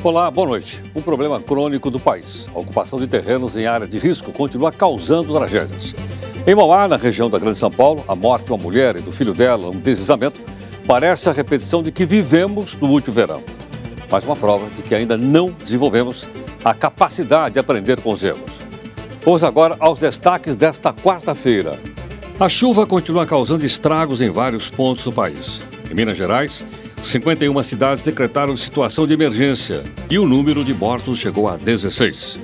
Olá, boa noite. Um problema crônico do país. A ocupação de terrenos em áreas de risco continua causando tragédias. Em Mauá, na região da Grande São Paulo, a morte de uma mulher e do filho dela, um deslizamento, parece a repetição de que vivemos no último verão. Mas uma prova de que ainda não desenvolvemos a capacidade de aprender com os erros. Vamos agora aos destaques desta quarta-feira. A chuva continua causando estragos em vários pontos do país. Em Minas Gerais, 51 cidades decretaram situação de emergência e o número de mortos chegou a 16.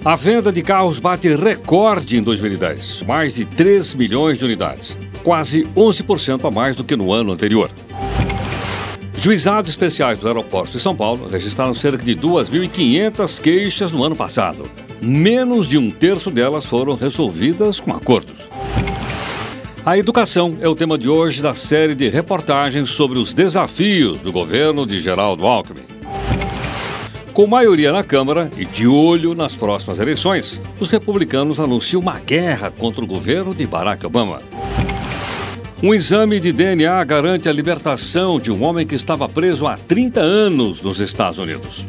A venda de carros bate recorde em 2010, mais de 3 milhões de unidades, quase 11% a mais do que no ano anterior. Juizados especiais do aeroporto de São Paulo registraram cerca de 2.500 queixas no ano passado. Menos de um terço delas foram resolvidas com acordos. A educação é o tema de hoje da série de reportagens sobre os desafios do governo de Geraldo Alckmin. Com maioria na Câmara e de olho nas próximas eleições, os republicanos anunciam uma guerra contra o governo de Barack Obama. Um exame de DNA garante a libertação de um homem que estava preso há 30 anos nos Estados Unidos.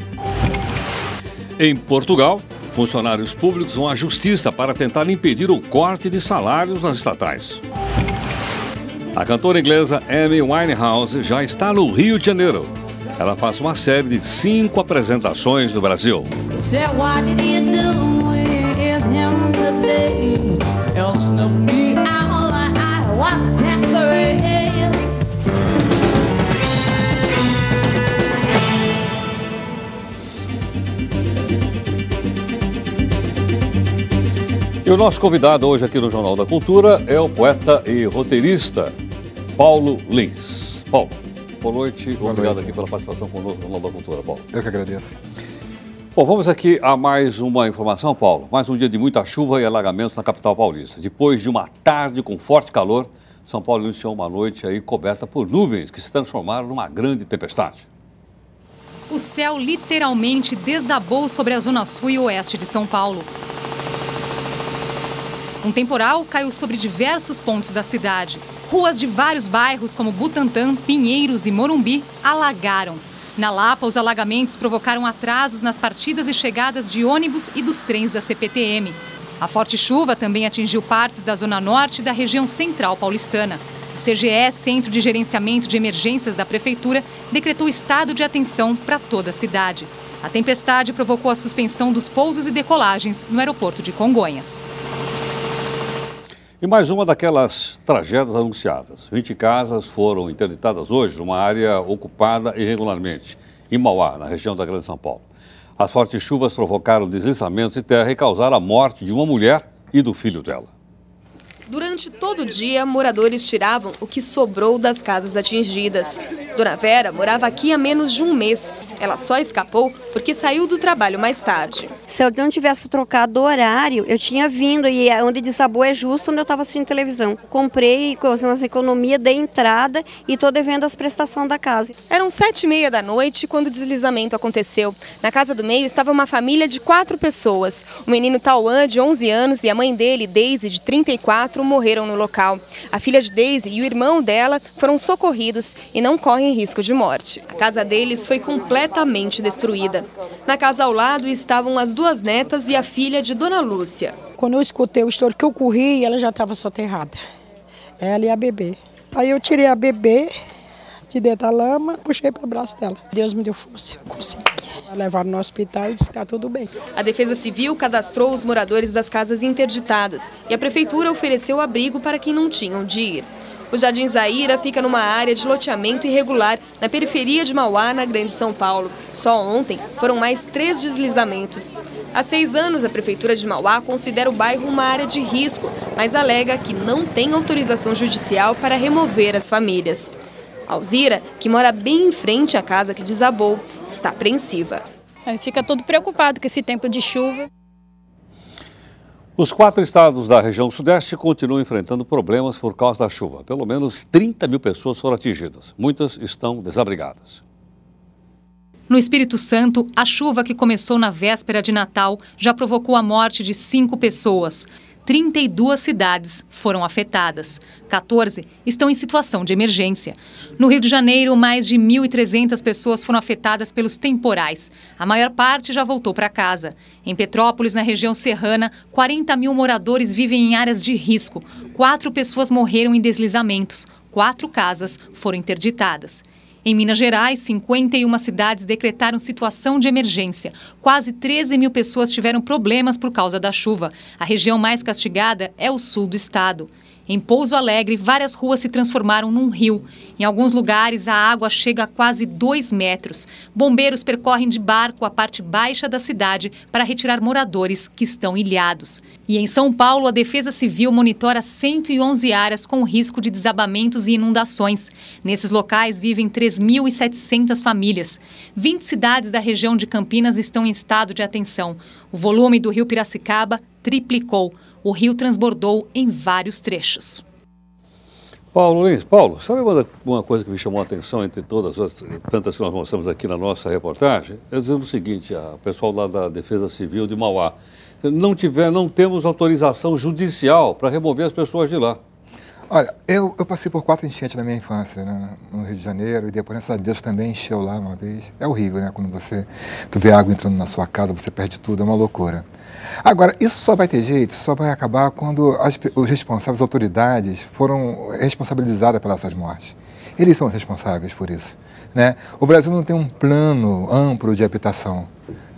Em Portugal, funcionários públicos vão à justiça para tentar impedir o corte de salários nas estatais. A cantora inglesa Amy Winehouse já está no Rio de Janeiro. Ela faz uma série de 5 apresentações no Brasil. E o nosso convidado hoje aqui no Jornal da Cultura é o poeta e roteirista Paulo Lins. Paulo, boa noite. Obrigado aqui pela participação conosco no Jornal da Cultura, Paulo. Eu que agradeço. Bom, vamos aqui a mais uma informação, Paulo. Mais um dia de muita chuva e alagamentos na capital paulista. Depois de uma tarde com forte calor, São Paulo iniciou uma noite aí coberta por nuvens que se transformaram numa grande tempestade. O céu literalmente desabou sobre a zona sul e oeste de São Paulo. Um temporal caiu sobre diversos pontos da cidade. Ruas de vários bairros, como Butantã, Pinheiros e Morumbi, alagaram. Na Lapa, os alagamentos provocaram atrasos nas partidas e chegadas de ônibus e dos trens da CPTM. A forte chuva também atingiu partes da Zona Norte e da região central paulistana. O CGE, Centro de Gerenciamento de Emergências da Prefeitura, decretou estado de atenção para toda a cidade. A tempestade provocou a suspensão dos pousos e decolagens no aeroporto de Congonhas. E mais uma daquelas tragédias anunciadas. 20 casas foram interditadas hoje numa área ocupada irregularmente, em Mauá, na região da Grande São Paulo. As fortes chuvas provocaram deslizamentos de terra e causaram a morte de uma mulher e do filho dela. Durante todo o dia, moradores tiravam o que sobrou das casas atingidas. Dona Vera morava aqui há menos de um mês. Ela só escapou porque saiu do trabalho mais tarde. Se eu não tivesse trocado o horário, eu tinha vindo, e onde desabou é justo onde eu estava assistindo televisão. Comprei com as economias, dei entrada e estou devendo as prestações da casa. Eram 7h30 da noite quando o deslizamento aconteceu. Na casa do meio estava uma família de 4 pessoas. O menino Tauan, de 11 anos, e a mãe dele, Deise, de 34, morreram no local. A filha de Deise e o irmão dela foram socorridos e não correm risco de morte. A casa deles foi completamente destruída. Na casa ao lado estavam as 2 netas e a filha de Dona Lúcia. Quando eu escutei o estouro que eu corri, ela já estava soterrada. Ela e a bebê. Aí eu tirei a bebê de dentro da lama, puxei para o braço dela. Deus me deu força, eu consegui. Levaram no hospital e disse que está tudo bem. A Defesa Civil cadastrou os moradores das casas interditadas e a Prefeitura ofereceu abrigo para quem não tinha onde ir. O Jardim Zaira fica numa área de loteamento irregular na periferia de Mauá, na Grande São Paulo. Só ontem foram mais 3 deslizamentos. Há 6 anos, a Prefeitura de Mauá considera o bairro uma área de risco, mas alega que não tem autorização judicial para remover as famílias. Alzira, que mora bem em frente à casa que desabou, está apreensiva. Fica todo preocupado com esse tempo de chuva. Os 4 estados da região sudeste continuam enfrentando problemas por causa da chuva. Pelo menos 30 mil pessoas foram atingidas. Muitas estão desabrigadas. No Espírito Santo, a chuva que começou na véspera de Natal já provocou a morte de 5 pessoas. 32 cidades foram afetadas. 14 estão em situação de emergência. No Rio de Janeiro, mais de 1.300 pessoas foram afetadas pelos temporais. A maior parte já voltou para casa. Em Petrópolis, na região serrana, 40 mil moradores vivem em áreas de risco. 4 pessoas morreram em deslizamentos. 4 casas foram interditadas. Em Minas Gerais, 51 cidades decretaram situação de emergência. Quase 13 mil pessoas tiveram problemas por causa da chuva. A região mais castigada é o sul do estado. Em Pouso Alegre, várias ruas se transformaram num rio. Em alguns lugares, a água chega a quase 2 metros. Bombeiros percorrem de barco a parte baixa da cidade para retirar moradores que estão ilhados. E em São Paulo, a Defesa Civil monitora 111 áreas com risco de desabamentos e inundações. Nesses locais vivem 3.700 famílias. 20 cidades da região de Campinas estão em estado de atenção. O volume do rio Piracicaba triplicou. O rio transbordou em vários trechos. Paulo, sabe uma coisa que me chamou a atenção entre todas as tantas que nós mostramos aqui na nossa reportagem? É dizendo o seguinte, o pessoal lá da Defesa Civil de Mauá, não temos autorização judicial para remover as pessoas de lá. Olha, eu passei por 4 enchentes na minha infância, né, no Rio de Janeiro, e depois, graças a Deus, também encheu lá uma vez. É horrível, né? Quando tu vê água entrando na sua casa, você perde tudo, é uma loucura. Agora, isso só vai ter jeito, só vai acabar quando os responsáveis, as autoridades, foram responsabilizadas pelas mortes. Eles são responsáveis por isso, né? O Brasil não tem um plano amplo de habitação,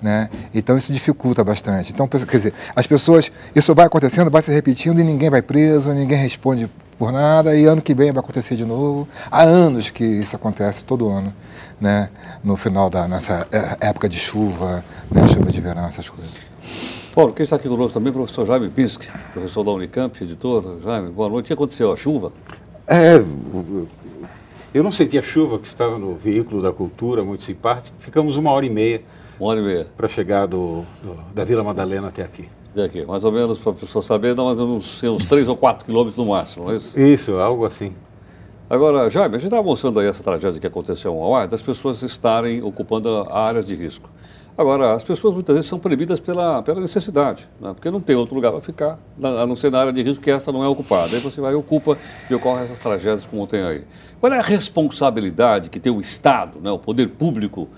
né? Então isso dificulta bastante. Então, quer dizer, as pessoas, isso vai acontecendo, vai se repetindo e ninguém vai preso, ninguém responde por nada, e ano que vem vai acontecer de novo. Há anos que isso acontece todo ano, né? No final nessa época de chuva, né? Chuva de verão, essas coisas. Paulo, quem está aqui conosco também é o professor Jaime Pinsky, professor da Unicamp, editor. Jaime, boa noite. O que aconteceu? A chuva? Eu não senti a chuva, que estava no veículo da cultura, muito simpático. Ficamos 1h30. 1h30. Para chegar da Vila Madalena até aqui. Até aqui, mais ou menos, para a pessoa saber, uns 3 ou 4 quilômetros no máximo, não é isso? Isso, algo assim. Agora, Jaime, a gente estava mostrando aí essa tragédia que aconteceu em Mauá, das pessoas estarem ocupando áreas de risco. Agora, as pessoas muitas vezes são proibidas pela necessidade, né? Porque não tem outro lugar para ficar, a não ser na área de risco, que essa não é ocupada. Aí você vai e ocupa e ocorrem essas tragédias como tem aí. Qual é a responsabilidade que tem o Estado, né, o poder público,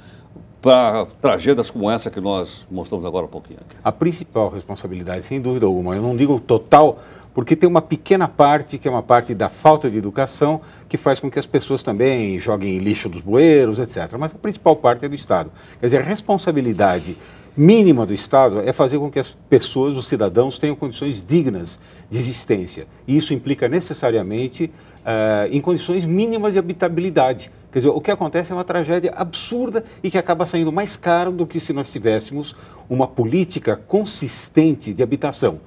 para tragédias como essa que nós mostramos agora um pouquinho aqui? A principal responsabilidade, sem dúvida alguma, eu não digo total, porque tem uma pequena parte, que é uma parte da falta de educação, que faz com que as pessoas também joguem lixo dos bueiros, etc. Mas a principal parte é do Estado. Quer dizer, a responsabilidade mínima do Estado é fazer com que as pessoas, os cidadãos, tenham condições dignas de existência. E isso implica necessariamente em condições mínimas de habitabilidade. Quer dizer, o que acontece é uma tragédia absurda e que acaba saindo mais caro do que se nós tivéssemos uma política consistente de habitação.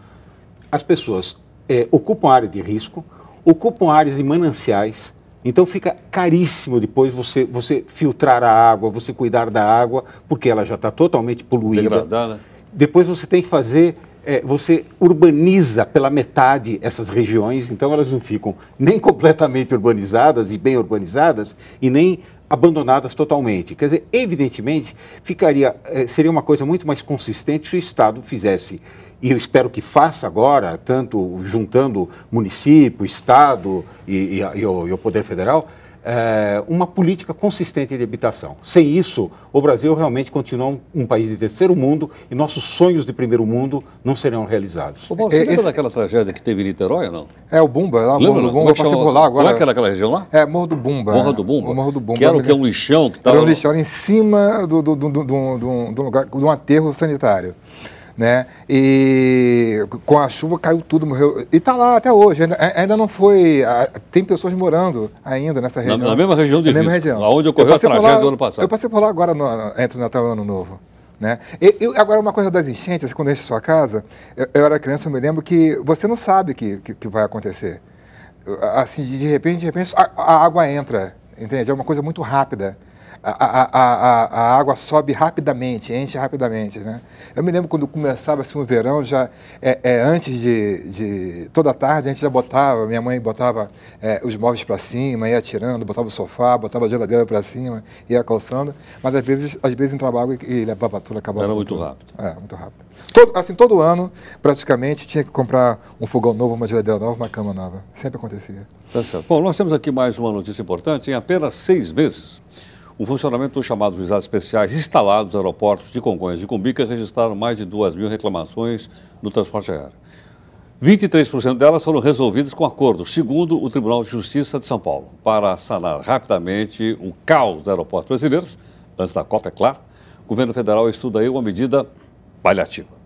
As pessoas ocupam área de risco, ocupam áreas de mananciais, então fica caríssimo depois você filtrar a água, você cuidar da água, porque ela já está totalmente poluída. Degradar, né? Depois você tem que fazer, você urbaniza pela metade essas regiões, então elas não ficam nem completamente urbanizadas e bem urbanizadas e nem abandonadas totalmente. Quer dizer, evidentemente, seria uma coisa muito mais consistente se o Estado fizesse, e eu espero que faça agora, tanto juntando município, Estado e o Poder Federal, uma política consistente de habitação. Sem isso, o Brasil realmente continua um país de terceiro mundo e nossos sonhos de primeiro mundo não serão realizados. Ô, Paulo, você lembra daquela tragédia que teve em Niterói ou não? É o Bumba, lá, Morro do Bumba, eu passei por lá agora. Não é aquela região lá? É, Morro do Bumba. Morro do Bumba? O Morro do Bumba. Que era o que? Um lixão que estava... Era um lixão em cima do lugar, de um aterro sanitário. Né? E com a chuva caiu tudo, morreu. E está lá até hoje, ainda não foi. Tem pessoas morando ainda nessa região. Na mesma região de risco, onde ocorreu a tragédia do ano passado. Eu passei por lá agora, entre o Natal e o Ano Novo. Né? Agora, uma coisa das enchentes, quando enche sua casa, eu era criança, eu me lembro que você não sabe que vai acontecer. Assim, de repente, a água entra, entende? É uma coisa muito rápida. a água sobe rapidamente, enche rapidamente, né? Eu me lembro quando começava assim, o verão, já antes de toda tarde, a gente já botava, minha mãe botava os móveis para cima, ia tirando, botava o sofá, botava a geladeira para cima, ia calçando, mas às vezes entrava água e levava tudo, acabava. Era muito rápido. Muito rápido. Todo ano, praticamente, tinha que comprar um fogão novo, uma geladeira nova, uma cama nova. Sempre acontecia. Tá certo. Bom, nós temos aqui mais uma notícia importante. Em apenas 6 meses, o funcionamento dos chamados juizados especiais instalados nos aeroportos de Congonhas e Cumbica registraram mais de 2.000 reclamações no transporte aéreo. 23% delas foram resolvidas com acordo, segundo o Tribunal de Justiça de São Paulo. Para sanar rapidamente o caos dos aeroportos brasileiros, antes da Copa, é claro, o governo federal estuda aí uma medida paliativa.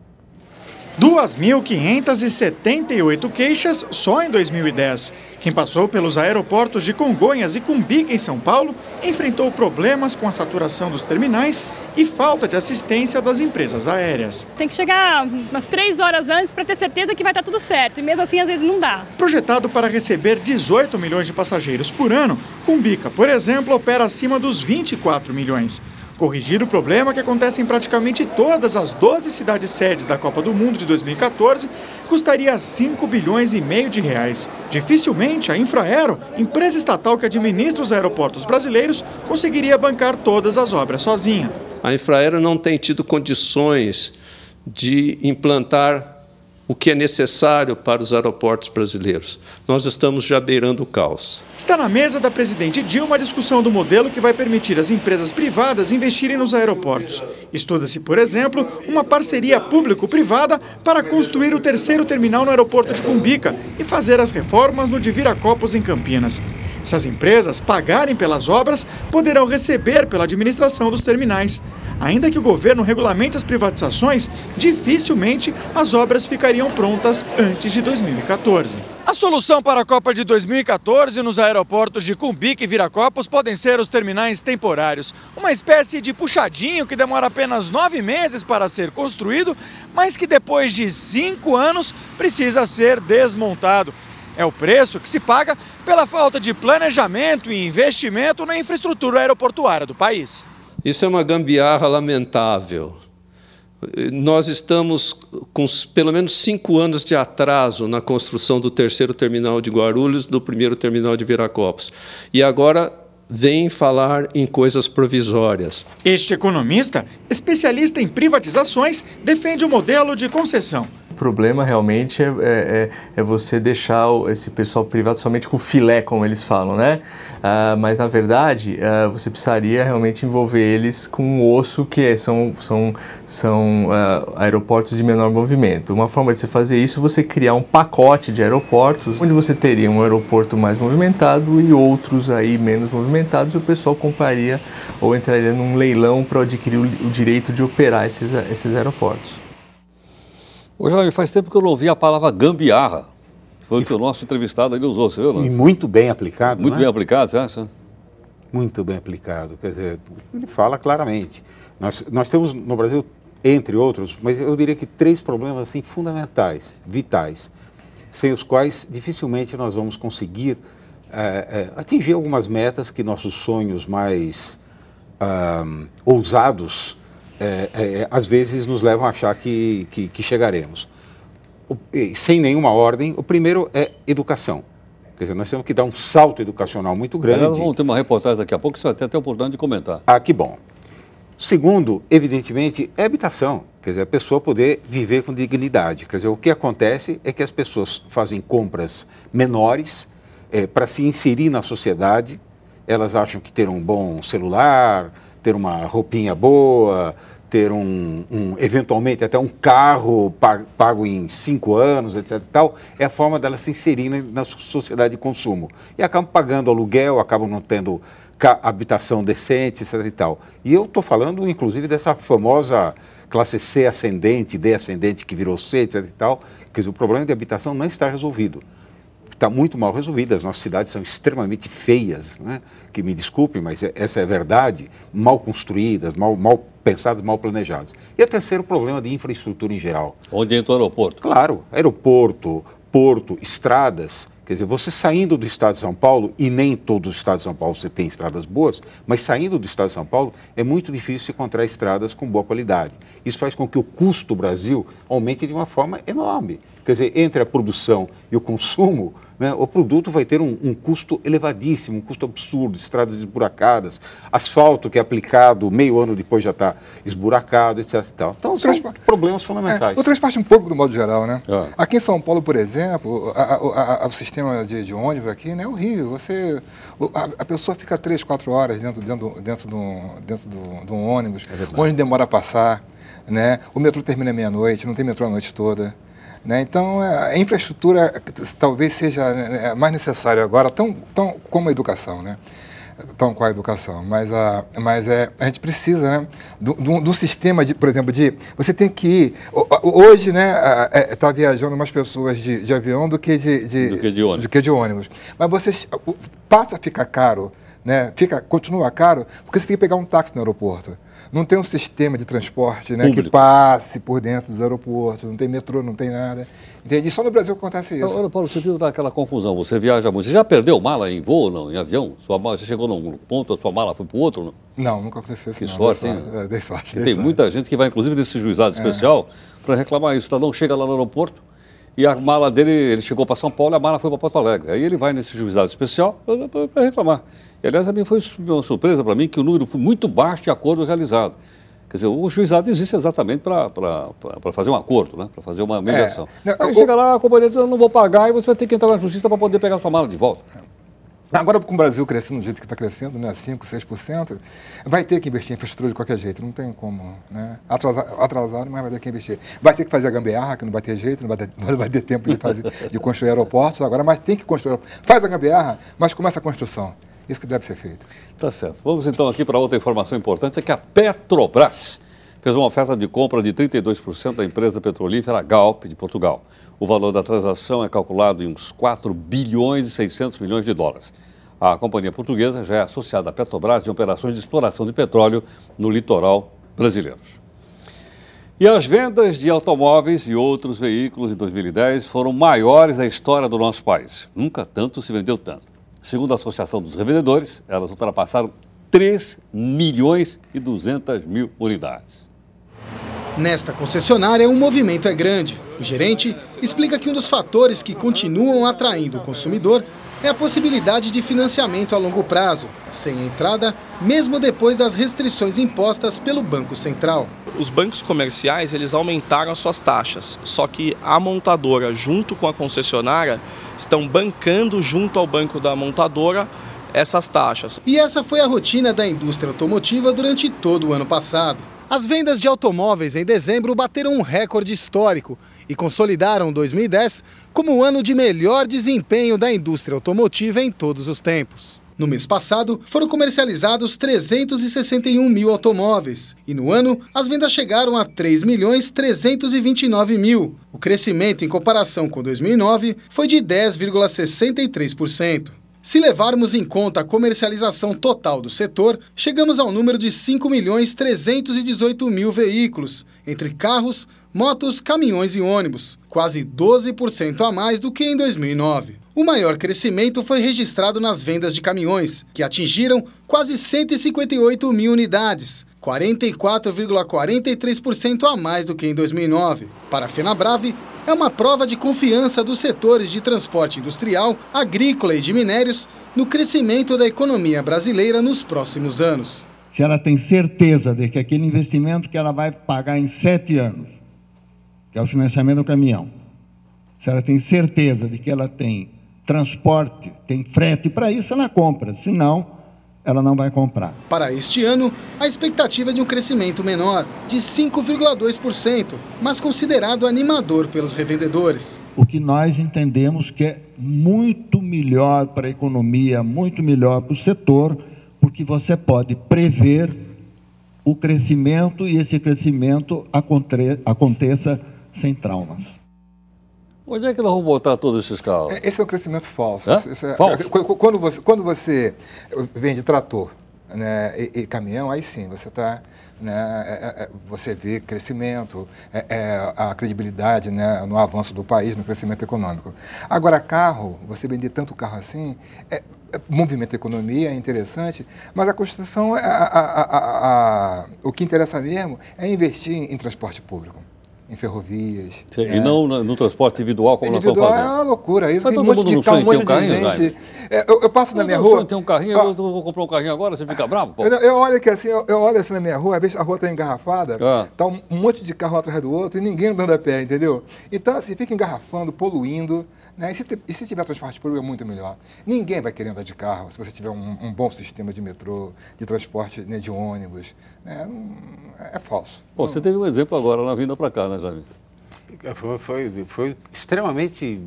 2.578 queixas só em 2010. Quem passou pelos aeroportos de Congonhas e Cumbica, em São Paulo, enfrentou problemas com a saturação dos terminais e falta de assistência das empresas aéreas. Tem que chegar umas 3 horas antes para ter certeza que vai estar tudo certo, e mesmo assim às vezes não dá. Projetado para receber 18 milhões de passageiros por ano, Cumbica, por exemplo, opera acima dos 24 milhões. Corrigir o problema que acontece em praticamente todas as 12 cidades sedes da Copa do Mundo de 2014 custaria 5 bilhões e meio de reais. Dificilmente a Infraero, empresa estatal que administra os aeroportos brasileiros, conseguiria bancar todas as obras sozinha. A Infraero não tem tido condições de implantar o que é necessário para os aeroportos brasileiros. Nós estamos já beirando o caos. Está na mesa da presidente Dilma a discussão do modelo que vai permitir às empresas privadas investirem nos aeroportos. Estuda-se, por exemplo, uma parceria público-privada para construir o 3º terminal no aeroporto de Cumbica e fazer as reformas no de Viracopos, em Campinas. Se as empresas pagarem pelas obras, poderão receber pela administração dos terminais. Ainda que o governo regulamente as privatizações, dificilmente as obras ficariam prontas antes de 2014. A solução para a Copa de 2014 nos aeroportos de Cumbica e Viracopos podem ser os terminais temporários. Uma espécie de puxadinho que demora apenas 9 meses para ser construído, mas que depois de 5 anos precisa ser desmontado. É o preço que se paga pela falta de planejamento e investimento na infraestrutura aeroportuária do país. Isso é uma gambiarra lamentável. Nós estamos com pelo menos 5 anos de atraso na construção do 3º terminal de Guarulhos, do 1º terminal de Viracopos. E agora vem falar em coisas provisórias. Este economista, especialista em privatizações, defende o modelo de concessão. O problema realmente é você deixar esse pessoal privado somente com filé, como eles falam, né? Mas, na verdade, você precisaria realmente envolver eles com um osso, que são aeroportos de menor movimento. Uma forma de você fazer isso é você criar um pacote de aeroportos, onde você teria um aeroporto mais movimentado e outros aí menos movimentados, e o pessoal compraria ou entraria num leilão para adquirir o direito de operar esses aeroportos. Ô, Jaime, faz tempo que eu não ouvi a palavra gambiarra. Foi o que o nosso entrevistado ali usou, você viu, Lance? E muito bem aplicado, Muito bem aplicado, você acha? Muito bem aplicado. Quer dizer, ele fala claramente. Nós temos no Brasil, entre outros, mas eu diria que 3 problemas assim, fundamentais, vitais, sem os quais dificilmente nós vamos conseguir atingir algumas metas que nossos sonhos mais ousados às vezes nos levam a achar que chegaremos. Sem nenhuma ordem, o primeiro é educação. Quer dizer, nós temos que dar um salto educacional muito grande. Nós vamos ter uma reportagem daqui a pouco, que você vai ter até a oportunidade de comentar. Ah, que bom. Segundo, evidentemente, é habitação. Quer dizer, a pessoa poder viver com dignidade. Quer dizer, o que acontece é que as pessoas fazem compras menores para se inserir na sociedade. Elas acham que ter um bom celular, ter uma roupinha boa, ter eventualmente até um carro pago em 5 anos, etc. e tal, é a forma delas se inserirem na sociedade de consumo. E acabam pagando aluguel, acabam não tendo habitação decente, etc. e tal. E eu estou falando, inclusive, dessa famosa classe C ascendente, D ascendente, que virou C, etc. e tal. Quer dizer, o problema de habitação não está resolvido. Está muito mal resolvido. As nossas cidades são extremamente feias, né? Que me desculpem, mas essa é a verdade, mal construídas, mal pensadas, mal planejadas. E o terceiro problema de infraestrutura em geral. Onde entra o aeroporto? Claro, aeroporto, porto, estradas Quer dizer, você saindo do estado de São Paulo, e nem em todo o estado de São Paulo você tem estradas boas, mas saindo do estado de São Paulo é muito difícil encontrar estradas com boa qualidade. Isso faz com que o custo do Brasil aumente de uma forma enorme. Quer dizer, entre a produção e o consumo, né, o produto vai ter um custo elevadíssimo, um custo absurdo, estradas esburacadas, asfalto que é aplicado meio ano depois já está esburacado, etc. Então, são problemas fundamentais. O transporte um pouco do modo geral, né? Aqui em São Paulo, por exemplo, o sistema de ônibus aqui, né, é horrível. A pessoa fica 3, 4 horas dentro de um ônibus, o ônibus demora a passar, né? O metrô termina meia-noite, não tem metrô a noite toda. Né? Então, a infraestrutura talvez seja mais necessária agora, tão como a educação, né? Tão com a educação. Mas a gente precisa, né, do sistema, por exemplo, você tem que ir... Hoje, né, está viajando mais pessoas de avião do que de ônibus. Mas passa a ficar caro, né? Continua caro, porque você tem que pegar um táxi no aeroporto. Não tem um sistema de transporte, né, que passe por dentro dos aeroportos, não tem metrô, não tem nada. Entende? Só no Brasil acontece isso. Agora, Paulo, você viu daquela confusão, você viaja muito. Você já perdeu mala em voo, não, em avião? Você chegou num ponto, a sua mala foi para o outro, não? Não, nunca aconteceu isso. Que sorte, hein? Dei sorte. Tem muita gente que vai, inclusive, nesse juizado especial para reclamar isso. O cidadão chega lá no aeroporto e a mala dele, ele chegou para São Paulo e a mala foi para Porto Alegre. Aí ele vai nesse juizado especial para reclamar. E, aliás, também foi uma surpresa para mim que o número foi muito baixo de acordo realizado. Quer dizer, o juizado existe exatamente para fazer um acordo, né? Para fazer uma mediação. Aí chega lá, a companhia diz, eu não vou pagar, e você vai ter que entrar na justiça para poder pegar a sua mala de volta. Agora, com o Brasil crescendo do jeito que está crescendo, né, 5%, 6%, vai ter que investir em infraestrutura de qualquer jeito, não tem como, né? Atrasado, mas vai ter que investir. Vai ter que fazer a gambiarra, que não vai ter jeito, não vai ter tempo de construir aeroportos agora, mas tem que construir. Faz a gambiarra, mas começa a construção. Isso que deve ser feito. Tá certo. Vamos então aqui para outra informação importante, é que a Petrobras fez uma oferta de compra de 32% da empresa petrolífera Galp de Portugal. O valor da transação é calculado em uns 4 bilhões e 600 milhões de dólares. A companhia portuguesa já é associada à Petrobras em operações de exploração de petróleo no litoral brasileiro. E as vendas de automóveis e outros veículos em 2010 foram maiores da história do nosso país. Nunca tanto se vendeu tanto. Segundo a Associação dos Revendedores, elas ultrapassaram 3 milhões e 200 mil unidades. Nesta concessionária, o movimento é grande. O gerente explica que um dos fatores que continuam atraindo o consumidor é a possibilidade de financiamento a longo prazo, sem entrada, mesmo depois das restrições impostas pelo Banco Central. Os bancos comerciais, eles aumentaram as suas taxas, só que a montadora, junto com a concessionária, estão bancando junto ao banco da montadora essas taxas. E essa foi a rotina da indústria automotiva durante todo o ano passado. As vendas de automóveis em dezembro bateram um recorde histórico e consolidaram 2010 como o ano de melhor desempenho da indústria automotiva em todos os tempos. No mês passado, foram comercializados 361 mil automóveis e no ano, as vendas chegaram a 3.329.000. O crescimento em comparação com 2009 foi de 10,63%. Se levarmos em conta a comercialização total do setor, chegamos ao número de 5.318.000 veículos, entre carros, motos, caminhões e ônibus, quase 12% a mais do que em 2009. O maior crescimento foi registrado nas vendas de caminhões, que atingiram quase 158 mil unidades, 44,43% a mais do que em 2009. Para a Fenabrave, é uma prova de confiança dos setores de transporte industrial, agrícola e de minérios no crescimento da economia brasileira nos próximos anos. Se ela tem certeza de que aquele investimento que ela vai pagar em 7 anos, que é o financiamento do caminhão, se ela tem certeza de que ela tem transporte, tem frete para isso, ela compra, senão ela não vai comprar. Para este ano, a expectativa é de um crescimento menor, de 5,2%, mas considerado animador pelos revendedores. O que nós entendemos que é muito melhor para a economia, muito melhor para o setor, porque você pode prever o crescimento e esse crescimento aconteça sem traumas. Onde é que nós vamos botar todos esses carros? Esse é um crescimento falso. Falso? Quando você vende trator, né, e caminhão, aí sim, você está, né, você vê crescimento, a credibilidade, né, no avanço do país, no crescimento econômico. Agora, carro, você vender tanto carro assim, movimento a economia, é interessante, mas a construção, o que interessa mesmo é investir em transporte público, em ferrovias. Sim, e não no transporte individual, como nós estamos fazendo. É uma loucura. Isso mas tem todo mundo não sonha em ter um carrinho, eu passo na minha rua... Tem um carrinho, eu vou comprar um carrinho agora, você fica bravo? Pô? Eu olho assim na minha rua, às vezes a rua está engarrafada, tá um monte de carro atrás do outro e ninguém andando a pé, entendeu? Então, assim, fica engarrafando, poluindo, né? E se tiver transporte público é muito melhor. Ninguém vai querer andar de carro se você tiver um bom sistema de metrô, de transporte, né, de ônibus. Né? É falso. Bom, você teve um exemplo agora na vinda para cá, né, Jaime? Foi extremamente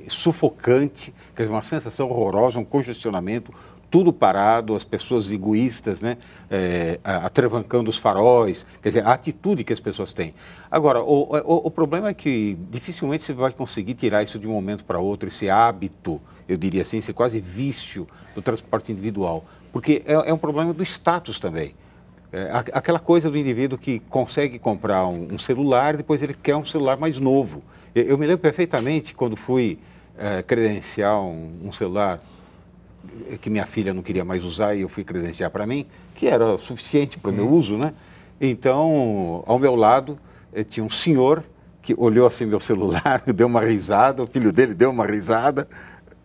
sufocante, quer dizer, uma sensação horrorosa, um congestionamento, tudo parado, as pessoas egoístas, né, atravancando os faróis, quer dizer, a atitude que as pessoas têm. Agora, o problema é que dificilmente você vai conseguir tirar isso de um momento para outro, esse hábito, eu diria assim, esse quase vício do transporte individual, porque é um problema do status também. Aquela coisa do indivíduo que consegue comprar um celular, depois ele quer um celular mais novo. Eu me lembro perfeitamente quando fui credenciar um celular que minha filha não queria mais usar e eu fui credenciar para mim, que era suficiente para o meu uso, né? Então, ao meu lado, tinha um senhor que olhou assim meu celular, deu uma risada, o filho dele deu uma risada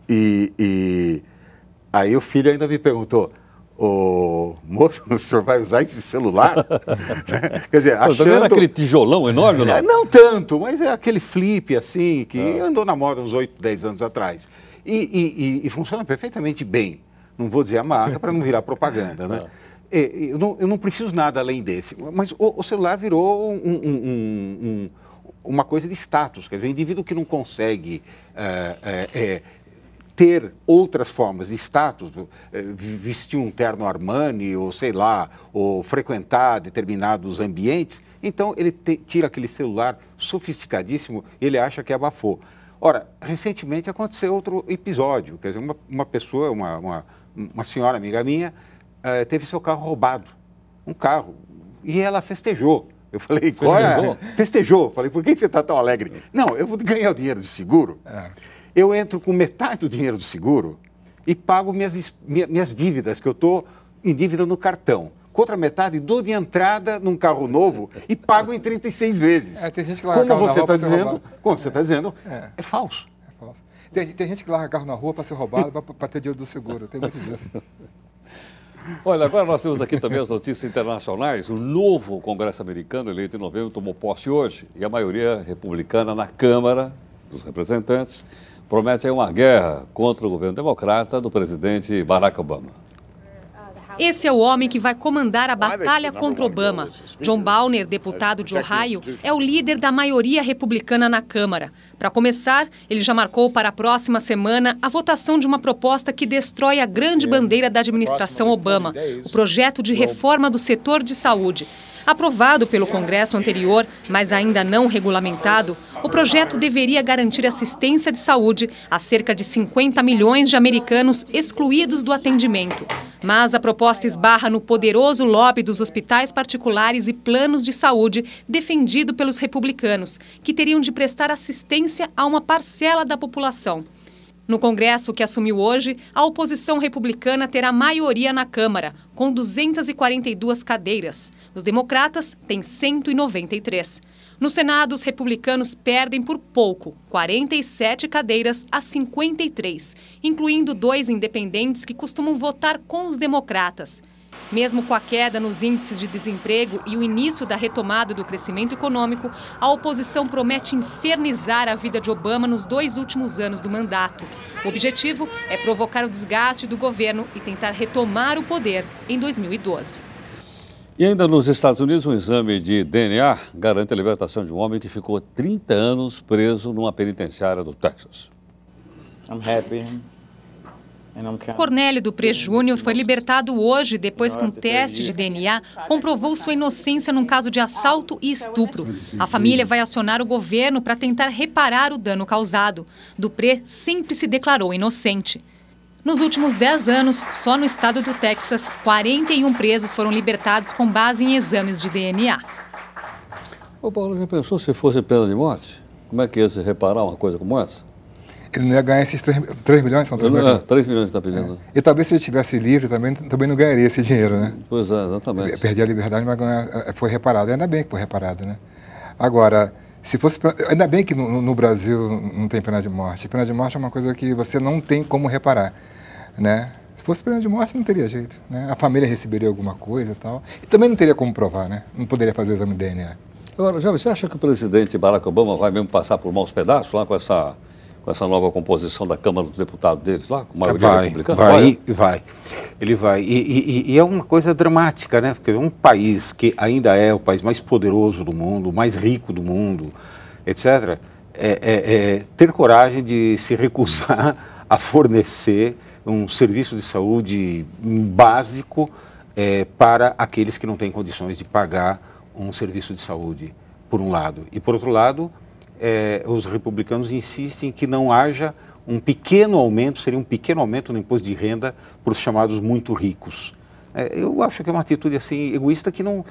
e aí o filho ainda me perguntou: ô, moço, o senhor vai usar esse celular? Quer dizer, achando... Também era aquele tijolão enorme, não? Não tanto, mas é aquele flip assim, que andou na moda uns 8, 10 anos atrás. E funciona perfeitamente bem. Não vou dizer a marca para não virar propaganda, né? Eu não preciso nada além desse. Mas o celular virou uma coisa de status. Quer dizer, o indivíduo que não consegue ter outras formas de status, vestir um terno Armani, ou sei lá, ou frequentar determinados ambientes, então ele tira aquele celular sofisticadíssimo e ele acha que abafou. Ora, recentemente aconteceu outro episódio, quer dizer, uma pessoa, uma senhora amiga minha, teve seu carro roubado, um carro, e ela festejou. Eu falei, festejou. Falei, por que você está tão alegre? Não, eu vou ganhar o dinheiro de seguro, eu entro com metade do dinheiro do seguro e pago minhas dívidas, que eu estou em dívida no cartão. Com outra metade, dou de entrada num carro novo e pago em 36 vezes. Tem gente que larga carro na rua para ser roubado. Como você está dizendo, é falso. Tem gente que larga carro na rua para ser roubado, para ter dinheiro do seguro. Tem muito disso. Olha, agora nós temos aqui também as notícias internacionais. O novo Congresso americano, eleito em novembro, tomou posse hoje. E a maioria republicana na Câmara dos Representantes promete aí uma guerra contra o governo democrata do presidente Barack Obama. Esse é o homem que vai comandar a batalha contra Obama. John Bauner, deputado de Ohio, é o líder da maioria republicana na Câmara. Para começar, ele já marcou para a próxima semana a votação de uma proposta que destrói a grande bandeira da administração Obama, o projeto de reforma do setor de saúde. Aprovado pelo Congresso anterior, mas ainda não regulamentado, o projeto deveria garantir assistência de saúde a cerca de 50 milhões de americanos excluídos do atendimento. Mas a proposta esbarra no poderoso lobby dos hospitais particulares e planos de saúde defendido pelos republicanos, que teriam de prestar assistência a uma parcela da população. No Congresso que assumiu hoje, a oposição republicana terá maioria na Câmara, com 242 cadeiras. Os democratas têm 193. No Senado, os republicanos perdem por pouco, 47 cadeiras a 53, incluindo 2 independentes que costumam votar com os democratas. Mesmo com a queda nos índices de desemprego e o início da retomada do crescimento econômico, a oposição promete infernizar a vida de Obama nos 2 últimos anos do mandato. O objetivo é provocar o desgaste do governo e tentar retomar o poder em 2012. E ainda nos Estados Unidos, um exame de DNA garante a libertação de um homem que ficou 30 anos preso numa penitenciária do Texas. Cornélio Dupré Jr. foi libertado hoje depois que um teste de DNA comprovou sua inocência num caso de assalto e estupro. A família vai acionar o governo para tentar reparar o dano causado. Dupré sempre se declarou inocente. Nos últimos 10 anos, só no estado do Texas, 41 presos foram libertados com base em exames de DNA. Ô Paulo, já pensou se fosse pena de morte? Como é que ia se reparar uma coisa como essa? Ele não ia ganhar esses 3 milhões? São 3 milhões? 3 milhões que está pedindo. E talvez se ele estivesse livre também não ganharia esse dinheiro, né? Pois é, exatamente. Perder a liberdade, mas foi reparado. Ainda bem que foi reparado, né? Agora, se fosse... Ainda bem que no Brasil não tem pena de morte. Pena de morte é uma coisa que você não tem como reparar, né? Se fosse pena de morte, não teria jeito, né? A família receberia alguma coisa e tal. E também não teria como provar, né? Não poderia fazer o exame de DNA. Agora, já você acha que o presidente Barack Obama vai mesmo passar por maus pedaços lá com essa nova composição da Câmara dos Deputados deles lá, com maioria republicana? Vai. Ele vai. E é uma coisa dramática, né? Porque um país que ainda é o país mais poderoso do mundo, mais rico do mundo, etc., ter coragem de se recusar a fornecer um serviço de saúde básico para aqueles que não têm condições de pagar um serviço de saúde, por um lado. E, por outro lado, os republicanos insistem que não haja um pequeno aumento, seria um pequeno aumento no imposto de renda para os chamados muito ricos. Eu acho que é uma atitude assim egoísta que não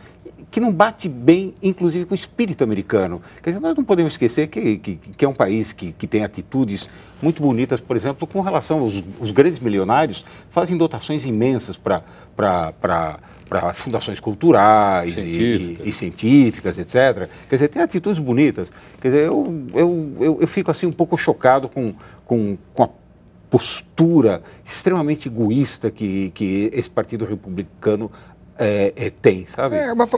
bate bem, inclusive, com o espírito americano. Quer dizer, nós não podemos esquecer que é um país que tem atitudes muito bonitas, por exemplo, com relação aos grandes milionários, fazem dotações imensas para fundações culturais e científicas, etc. Quer dizer, tem atitudes bonitas. Quer dizer, eu fico assim um pouco chocado com a postura extremamente egoísta que esse Partido Republicano tem, sabe? Mas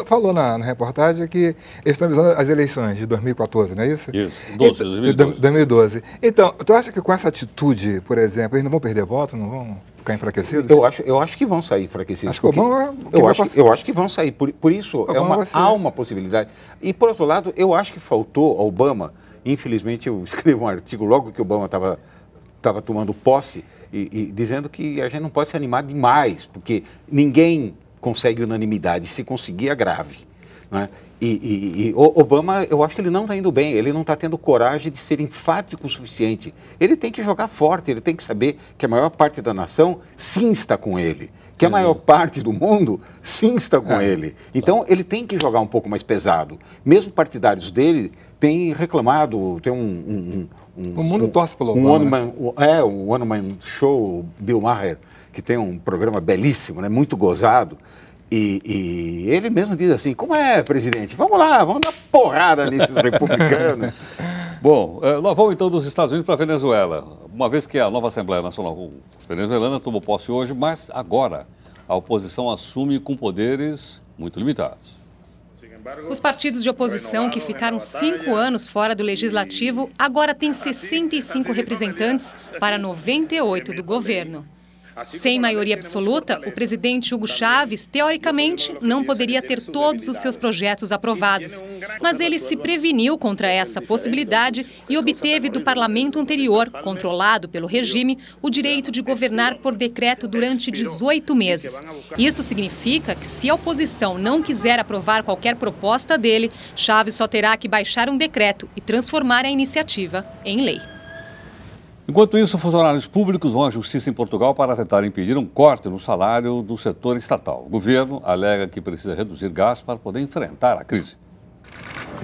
falou na reportagem que eles estão visando as eleições de 2014, não é isso? Isso, 2012. Então, tu acha que com essa atitude, por exemplo, eles não vão perder voto, não vão ficar enfraquecidos? Eu acho que vão sair enfraquecidos. Acho que eu acho que vão sair. Por isso, há uma possibilidade. E, por outro lado, eu acho que faltou ao Obama, infelizmente, eu escrevi um artigo logo que o Obama estava tomando posse, e dizendo que a gente não pode se animar demais, porque ninguém consegue unanimidade, se conseguir é grave, né? E o Obama, eu acho que ele não está indo bem, ele não está tendo coragem de ser enfático o suficiente. Ele tem que jogar forte, ele tem que saber que a maior parte da nação sim está com ele, que a maior parte do mundo sim está com ele. Então ele tem que jogar um pouco mais pesado. Mesmo partidários dele têm reclamado, tem o mundo torce pelo Obama. O One Man Show, Bill Maher, que tem um programa belíssimo, né, muito gozado. E ele mesmo diz assim, como é, presidente? Vamos lá, vamos dar porrada nesses republicanos. Bom, nós vamos então dos Estados Unidos para a Venezuela. Uma vez que a nova Assembleia Nacional venezuelana tomou posse hoje, mas agora a oposição assume com poderes muito limitados. Os partidos de oposição, que ficaram 5 anos fora do legislativo, agora têm 65 representantes para 98 do governo. Sem maioria absoluta, o presidente Hugo Chávez, teoricamente, não poderia ter todos os seus projetos aprovados. Mas ele se preveniu contra essa possibilidade e obteve do parlamento anterior, controlado pelo regime, o direito de governar por decreto durante 18 meses. Isto significa que, se a oposição não quiser aprovar qualquer proposta dele, Chávez só terá que baixar um decreto e transformar a iniciativa em lei. Enquanto isso, funcionários públicos vão à justiça em Portugal para tentar impedir um corte no salário do setor estatal. O governo alega que precisa reduzir gastos para poder enfrentar a crise.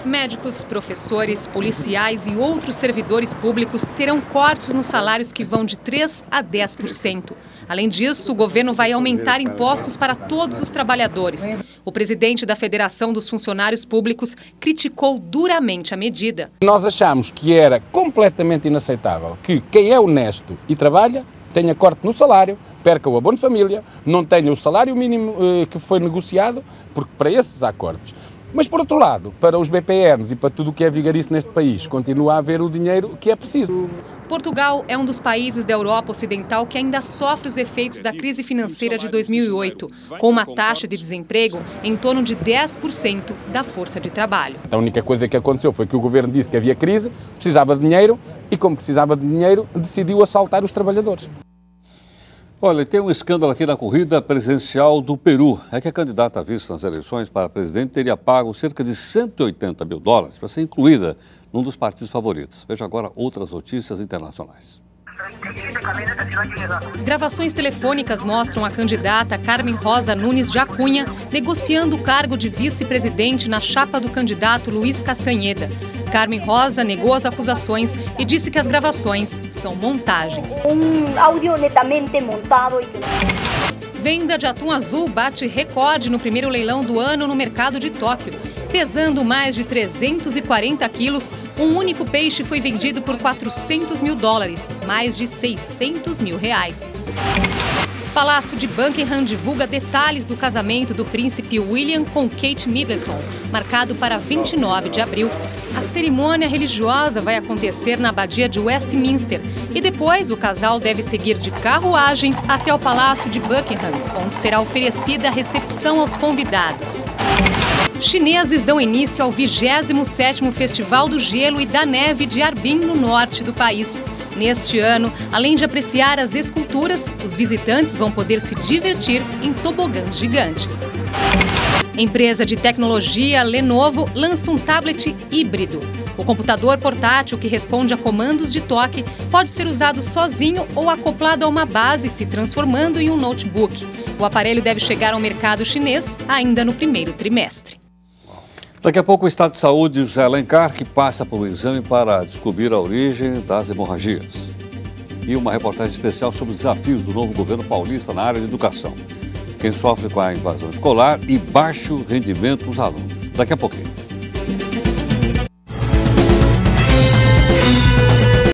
Médicos, professores, policiais e outros servidores públicos terão cortes nos salários que vão de 3% a 10%. Além disso, o governo vai aumentar impostos para todos os trabalhadores. O presidente da Federação dos Funcionários Públicos criticou duramente a medida. Nós achamos que era completamente inaceitável que quem é honesto e trabalha tenha corte no salário, perca o abono de família, não tenha o salário mínimo que foi negociado, porque para esses há cortes. Mas, por outro lado, para os BPNs e para tudo o que é vigarice neste país, continua a haver o dinheiro que é preciso. Portugal é um dos países da Europa Ocidental que ainda sofre os efeitos da crise financeira de 2008, com uma taxa de desemprego em torno de 10% da força de trabalho. A única coisa que aconteceu foi que o governo disse que havia crise, precisava de dinheiro e, como precisava de dinheiro, decidiu assaltar os trabalhadores. Olha, tem um escândalo aqui na corrida presidencial do Peru. É que a candidata vista nas eleições para presidente teria pago cerca de $180 mil para ser incluída num dos partidos favoritos. Veja agora outras notícias internacionais. Gravações telefônicas mostram a candidata Carmen Rosa Nunes de Acunha negociando o cargo de vice-presidente na chapa do candidato Luiz Castanheda. Carmen Rosa negou as acusações e disse que as gravações são montagens. Áudio netamente montado. Venda de atum azul bate recorde no primeiro leilão do ano no mercado de Tóquio. Pesando mais de 340 quilos, um único peixe foi vendido por $400 mil, mais de R$600 mil. Palácio de Buckingham divulga detalhes do casamento do príncipe William com Kate Middleton, marcado para 29 de abril. A cerimônia religiosa vai acontecer na abadia de Westminster e depois o casal deve seguir de carruagem até o Palácio de Buckingham, onde será oferecida a recepção aos convidados. Chineses dão início ao 27º Festival do Gelo e da Neve de Harbin, no norte do país. Neste ano, além de apreciar as esculturas, os visitantes vão poder se divertir em tobogãs gigantes. Empresa de tecnologia Lenovo lança um tablet híbrido. O computador portátil que responde a comandos de toque pode ser usado sozinho ou acoplado a uma base, se transformando em um notebook. O aparelho deve chegar ao mercado chinês ainda no primeiro trimestre. Daqui a pouco o estado de saúde de José Alencar, que passa por um exame para descobrir a origem das hemorragias. E uma reportagem especial sobre os desafios do novo governo paulista na área de educação. Quem sofre com a invasão escolar e baixo rendimento dos alunos. Daqui a pouquinho.